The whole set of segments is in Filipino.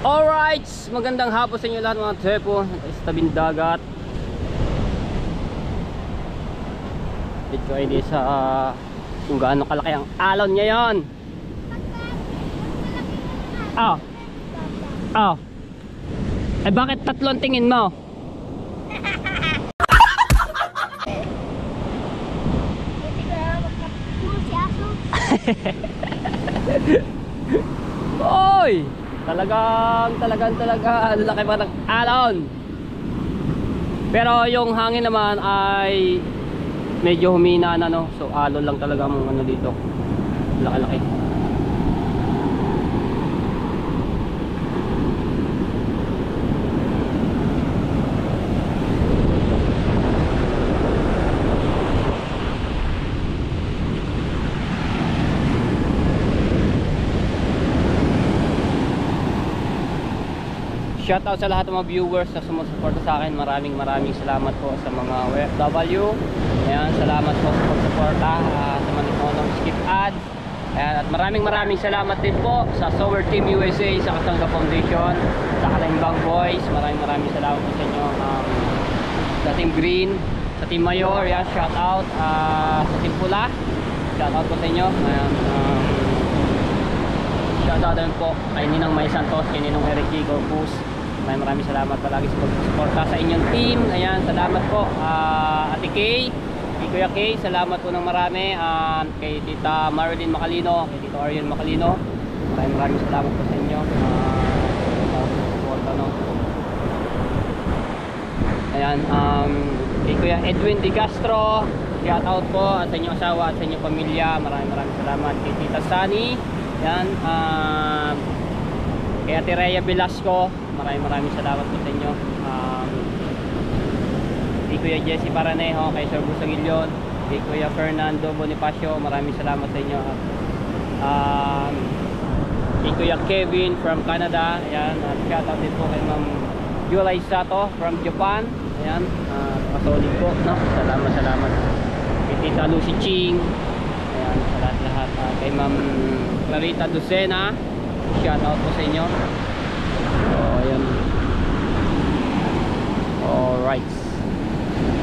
Alright, magandang hapon sa inyo lahat mga tepo sa tabing dagat. Dito ay di sa kung gaano kalaki ang alon ngayon. Eh bakit tatlong tingin mo? Oy! Talagang laki pa ng alon. Pero yung hangin naman ay medyo humina na, no. So alon lang talaga ang ano dito. Laki-laki. Shoutout sa lahat ng mga viewers na sumusuporta sa akin. Maraming salamat po sa mga OFW. Ayan, salamat po sa pagsuporta sa mga nanonood skip ads. Ayan, at maraming salamat din po sa Sower Team USA, sa Kasangga Foundation, sa Kalimbang Boys. Maraming salamat po sa inyo. Sa Team Green, sa Team Mayor, ayan, shoutout. Sa Team Pula, shoutout po sa inyo. Ayan, shoutout din po kay Ninang May Santos, kay Ninong Eric Corpus. Maraming salamat palagi sa pagsuporta sa inyong team. Ayan, salamat po. Ate Kay, kay Kuya Kay, salamat po ng marami. Kay Tita Marilyn Macalino, kay Tito Ariel Macalino, maraming salamat po sa inyo. No? Ayan, kay Kuya Edwin Di Castro, shout out po at sa inyong asawa at sa inyong pamilya. Maraming salamat. Kay Tita Sunny, ayan, kay Ate Rhea Velasco, maraming salamat po sa inyo. Kay Kuya Jesse Paranejo, kay Sir Bruce Aguilion, kay Kuya Fernando Bonifacio, maraming salamat sa inyo. Kay Kuya Kevin from Canada, ayan, shout out din po kay Ma'am Yulay Sato from Japan, ayan, solid po, no? Salamat. Kay Tita Lucy Ching, ayan, sa lahat. Kay Ma'am Clarita Lucena, shout out po sa inyo. So ayan. Alright,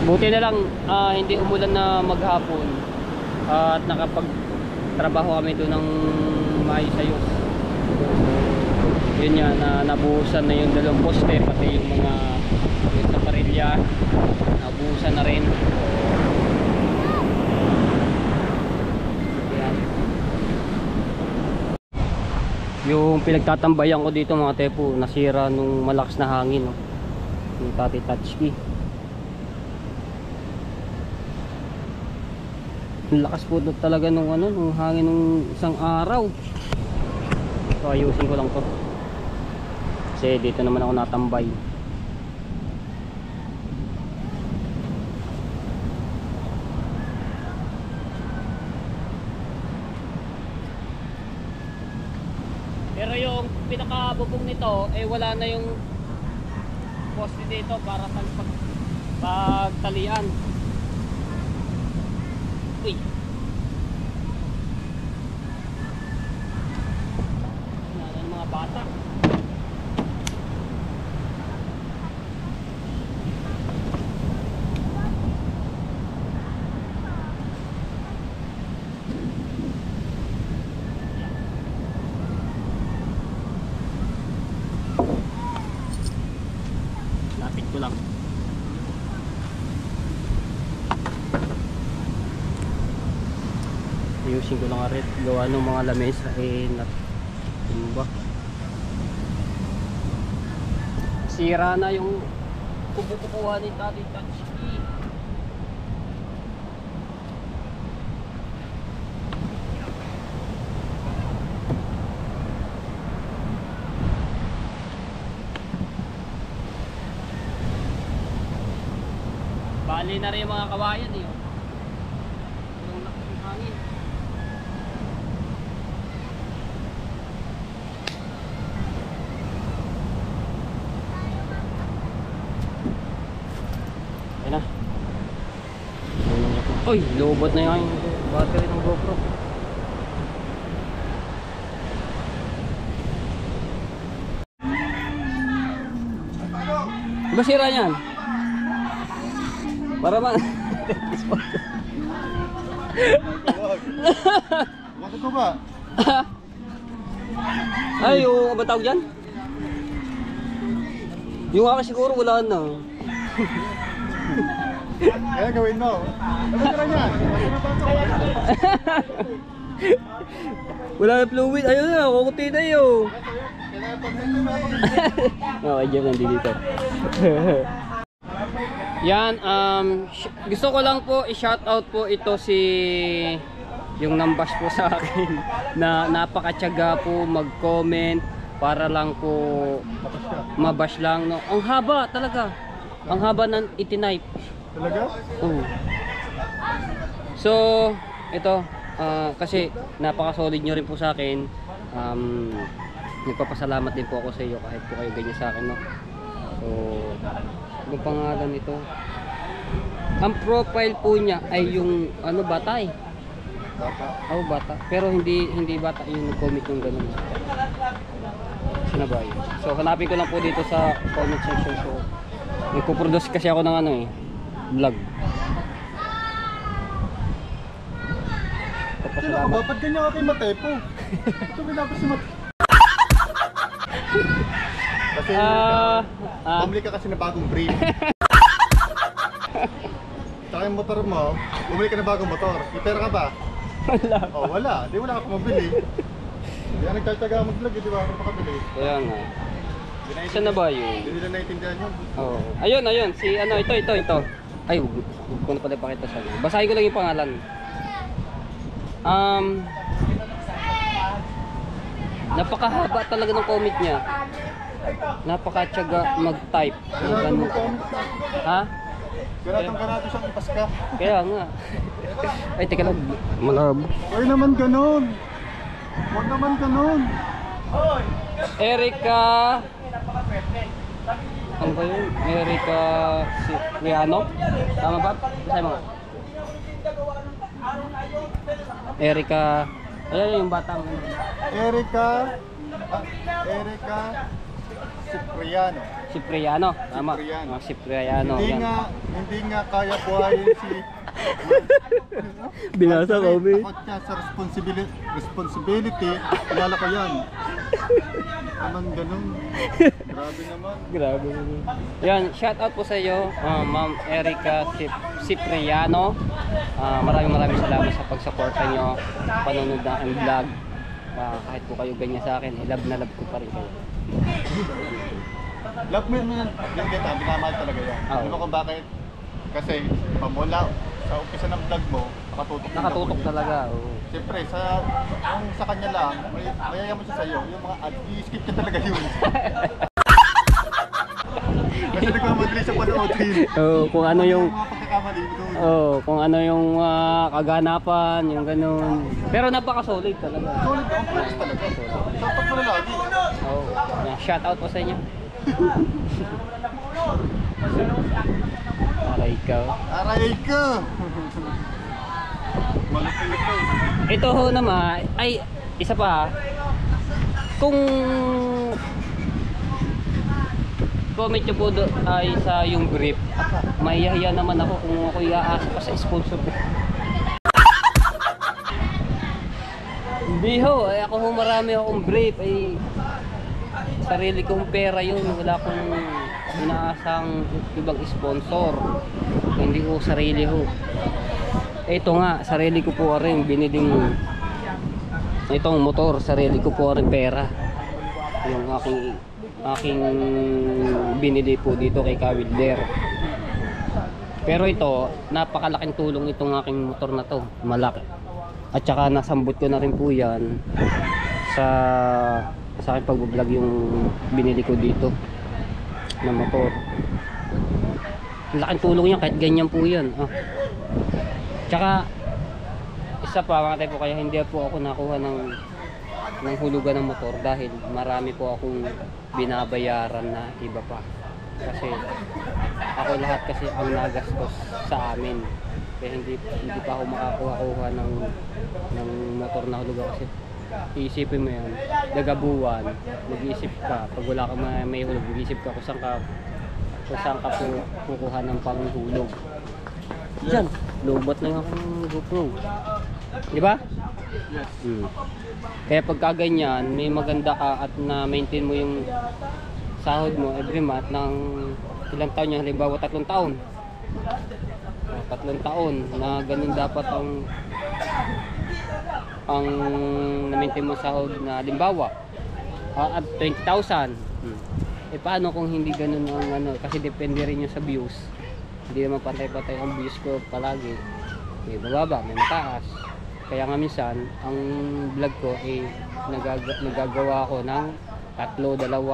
buti na lang hindi umulan na maghapon at nakapagtrabaho kami doon ng maayos-ayos. Yun yan, nabuhusan na yung dalawang poste, pati yung mga sa parilya nabuhusan na rin. Yung pinagtatambayan ko dito mga tepo, nasira nung malakas na hangin, no? Yung Tati Touchkey. Ang lakas po talaga nung nung hangin nung isang araw. So ayusin ko lang to. Kasi dito naman ako natambay. Pero yung pinakabubong nito eh wala na yung poste dito para sa pagtalian. Uy. Ano mga bata? Lang. Ayusin ko lang rin gawa ng mga lamesa natumba. Sira na yung kukuha ni Tati Touchkey. Bali na rin yung mga kawayan eh. Yung lakas ng hangin. Ayan na. Uy, lobot na yung battery ng GoPro. Ba sira yan? Para man. Bakit ko ba? Ay, yung ba tawag dyan? Yung akin siguro wala na. Kaya gawin mo. Ano sira yan? Wala na fluid. Ayun na, kukuti na yun. Okay, Jeff, nandito. Yan, gusto ko lang po i-shoutout po ito si yung nambash po sa akin na napakatyaga po mag-comment para lang po mabash lang, no. Ang haba talaga. Ang haba ng itinipe. Talaga? Oo. So, ito kasi napaka-solid nyo rin po sa akin. Nagpapasalamat din po ako sa iyo kahit po kayo ganyan sa akin, no. So, anong pangalan nito? Ang profile po niya ay yung ano, bata eh. Bata. Oh, bata. Pero hindi bata yung nag-comment yung ganun. Sino ba yun? So, hanapin ko lang po dito sa comment section. So, nagpo-produce kasi ako ng ano eh, vlog. Sino ka ba? Ba't ganyan ka kay Matepo? Ito binabas si Matepo. Kasi bumili ka kasi na bagong brief. Tsaka yung motor mo, bumili ka na bagong motor. May pera ka ba? Wala. Oh, wala. Di wala ka mabili. Kaya nagtatsaga mag-vlog, di ba? Ako makabili. Kaya nga. Saan na ba yun? Hindi nila naintindihan yun. Oh. Ayun. Si ano, ito. Ay, huwag ko na pala ipakita sa inyo. Basahin ko lang yung pangalan. Napakahaba talaga ng comment niya. Napakatyaga mag-type. Ganun mo comment na. Ha? Ganatong siyang ipas ka. Kaya nga. Ay, teka lang. Malabo. Huwag naman ganun. Huwag naman ganun. Erica. Ano ba yun? Erica Cipriano? Tama ba? Basahin mo nga. Erica. Ayan yung batang. Erica Cipriano. Cipriano. Tama. Cipriano. Cipriano. Hindi Yan. nga kaya buhayin si Binasa ko, Takot niya sa responsibility. Kilala ko yan. Naman ganun. Grabe naman. Grabe. Yan, shout out po sa iyo, Ma'am Erica Cipriano. Maraming salamat sa pagsuporta nyo, panonood ng aking vlog. Kahit po kayo ganyan sa akin, love na love ko pa rin kayo. Love mo yun yung kita, binamahal talaga yan. Oo. Alam mo kung bakit? Kasi pamula sa umpisa ng vlog mo, Nakatutok talaga. Oo. Siyempre, sa kanya lang, mayayaman siya sa'yo. Yung mga ads, i-skip ka talaga yun. Kasi nagmamadali siya panoodin. Oo, kung ano yung mga pagkakamali mo doon. kung ano yung kaganapan, yung ganun. Pero napaka-solid talaga. Solid ang price talaga. Sapat mo na lagi. Oh, shout out po sa inyo. Aray ka. Aray ka! Malupay-lupay. Ito ho naman, ay isa pa. Kung comment nyo po ay sa yung brief, mahihiya naman ako kung ako iaasa pa sa sponsor ko. Hindi ho, ay ako ho marami akong brief, ay sarili kong pera yun, wala akong inaasang ibang sponsor, hindi ko sarili ho. Ito nga, sarili ko po rin biniling itong motor, sarili ko po rin pera yung aking binili po dito kay Kawilder. Pero ito, napakalaking tulong itong aking motor na to, malaki. At saka nasambot ko na rin po yan sa aking pag-vlog yung binili ko dito na motor. Laking tulong yan, kahit ganyan po yan. Tsaka isa pa mga tayo po, kaya hindi po ako nakuha ng hulugan ng motor dahil marami po akong binabayaran na iba pa. Kasi ako lahat kasi ang nagastos sa amin. Kaya hindi pa ako makakuha ng motor na hulugan kasi iisipin mo yan, nagabuwan, mag-iisip ka, pag wala kang may hulog, mag-iisip ka kung saan ka kung saan ka po kukuha ng panghulog. Diyan, lobot na yung aking GoPro. Di ba? Yes. Kaya pagka ganyan, may maganda ka at na-maintain mo yung sahod mo every month ng ilang taon niya, halimbawa 3 taon. 3 taon na ganun dapat ang na-maintain mo sahod na halimbawa at 20,000. Eh paano kung hindi ganun ang ano, kasi depende rin yun sa views. Hindi naman pantay-pantay ang views ko palagi. May bababa, may mataas. Kaya nga minsan, ang vlog ko ay nagagawa ko ng 3, 2, 4.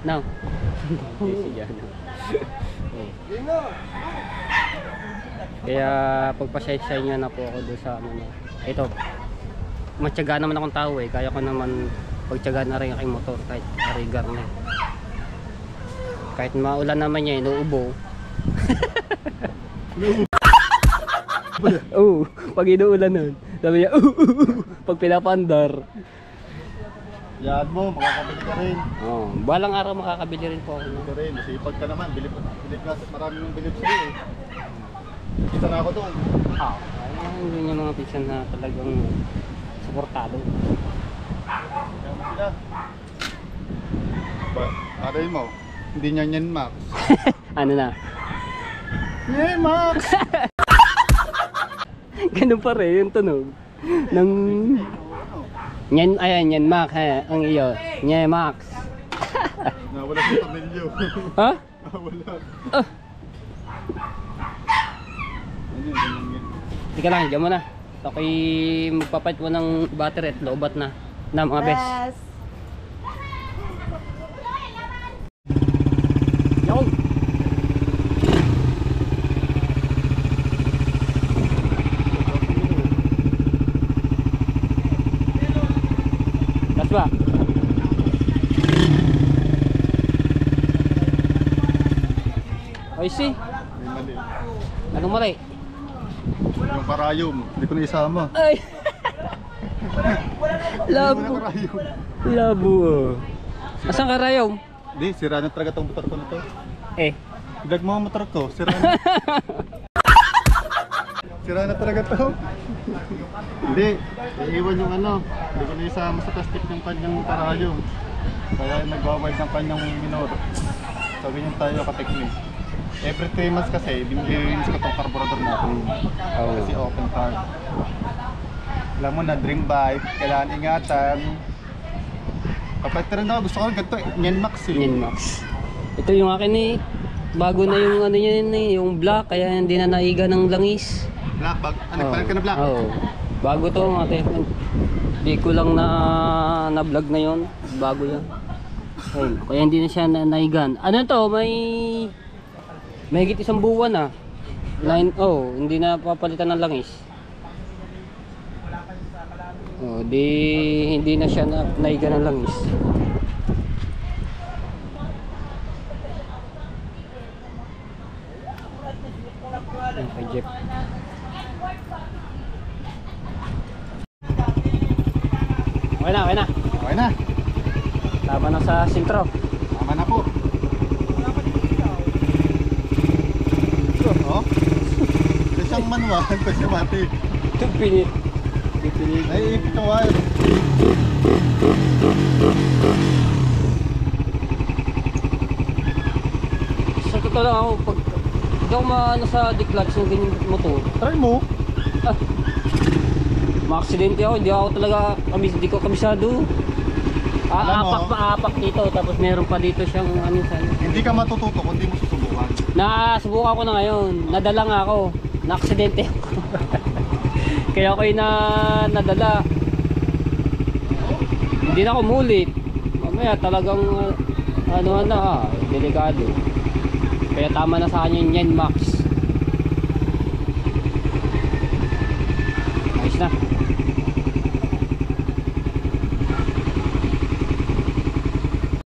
Now, easy yan. Kaya pagpasensya nyo na po ako doon sa ano. Ito, matyaga naman akong tao eh. Kaya ko naman pagtyaga na rin aking motor kahit arigar na. Kahit maulan naman niya, inuubo. Oo, pag inuulan nun, sabi niya, pag pinapandar. Yan mo, makakabili ka rin. Oh, balang araw makakabili rin po ako. Ito rin, masipag ka naman. Bilip ka, marami mong bilip sa'yo eh. Kita na ako doon. Ayun yung mga pinsan na talagang suportado. Kaya mo sila. Aray mo, hindi niya yan Max. Ano na? Yeah, Max! Ganun pa rin yung tunog ng Nyan, ayan, Nyan Max, ang iyo. Nyan Max. Nawala sa tamilyo. Ha? Nawala. Oh. Ano yun, ganyan yan. Tika lang, diyan mo na. Okay, magpapalit mo ng battery at lobat na. Na mga bes. Yo! Gas ba? Ay si. May mali. Anong mali? Yung karayom, hindi ko na isama. Ay! Hindi Labo. ko na karayom. Labo. Asan ka rayong? Hindi, sira na talaga itong motor ko na to. Eh. Ilag mo ang motor ko, sira na. Sira na talaga to. Hindi, iiwan yung ano. Hindi ko na isama sa plastic ng kanyang karayom. Kaya nagwawide ng kanyang minor. Sabi niyo tayo kateknik. Every 3 months kasi, binilinis ko itong carburetor natin. Kasi open car. Alam mo na, drink bike, kailangan ingatan. Kapag rin ako, gusto ko rin ganito, Nyan Max eh. Nyan Max. Ito yung akin eh. Bago na yung ano yun eh, yung black, kaya hindi na naiga ng langis. Black bag? Ah, nagpalit ka na black? Oo. Bago to ate. Hindi ko lang na vlog na yon. Bago yan. Ayun. Kaya hindi na siya naigan. Ano to, may higit 1 buwan na. Hindi na papalitan ng langis. Hindi na siya naiga ng langis. Ayun, kay Jeff. Okay na, okay na. Okay na. Tama na sa sintro. Tama na po. Oh? Isang manual, kasi mati. Ito pinit. Naiipit yung wire. Sa totoo lang ako, pag hindi ako maano sa declutch ng ganyan motor, Try mo. ma-aksidente ako, hindi ko kabisado. Alam mo? Aapak dito, tapos meron pa dito siyang ano sa Hindi ka matututo kung di mo susubukan. Nasubukan ko na ngayon, nadala nga ako, na-aksidente ako. Kaya ako yung nadala. Hindi na ako mulit. Mamaya talagang delikado. Kaya tama na sa kanya yung Nyan Max. Ayos na.